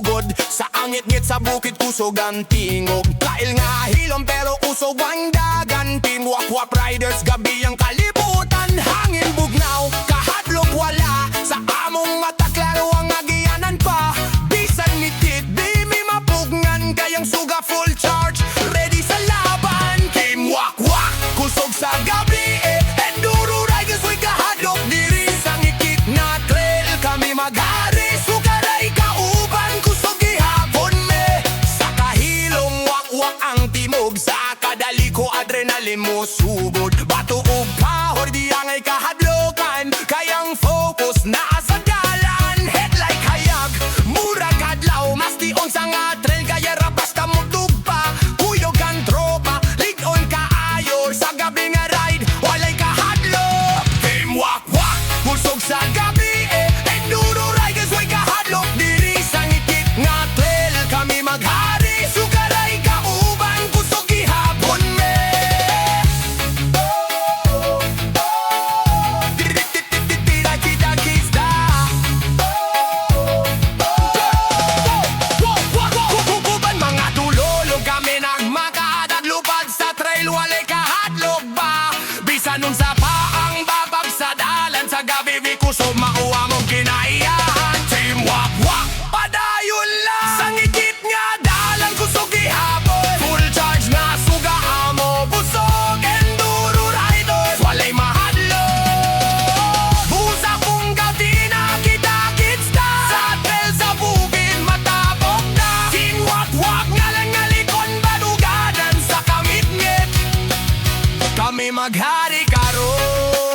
sugod. Sa angit-ngit sa bukid kusog ang tingog. Kail nga hilom pero usog ang dagan. Team Wap-Wap Riders gabi ang kalibutan. Hangin bugnaw, kahadlok wala. Sa among mata klaro ang agianan pa. Bisan nitit, di mi mapugngan. Kayang suga full charge, ready sa laban. Team Wak-Wak, kusog sa gabi Enduro Riders way kahadlok diri sa ngikit na trail. Kami maghari, sugaray kauban. Kusog gihapon me. Sa kahilom wak-wak ang timog. Sa kadali ko adrenalin mo sugod. Bato ug kahor di angay kahadlokan. Kayang focus na sa dalan. Headlight hayag, murag adlaw. Mas tion sa nga trail kaya rabas ka mo tugpa. Kuyog ang tropa, ligon kaayo. Sa gabi nga ride, walay kahadlok. Team Wak-Wak, kusog sa gabi Enduro Riders way kahadlok diri sa ngikit nga trail. Kami maghari, sugaray kauban. Kusog gihapon me. Kukuban mga tulolog kami nagmakaadat lupad sa trail. Walay kahadlok ba? Bisa nun sa paang babab sa dalan. Sa gabi vi kusog mauwa mong kinaiyahan. Team Wak-Wak, padayon lang. Sa ngikit nga dalan kusog gihapon. Full charge nga suga amo. Busog Enduro Riders, walay mahadlok. Busa kung gabi na kita-kits na. Sa trail sa bukid matapok na. Team Wak-Wak ngalang-ngalikon balugadan sa kamit-ngit. Kami maghari karon.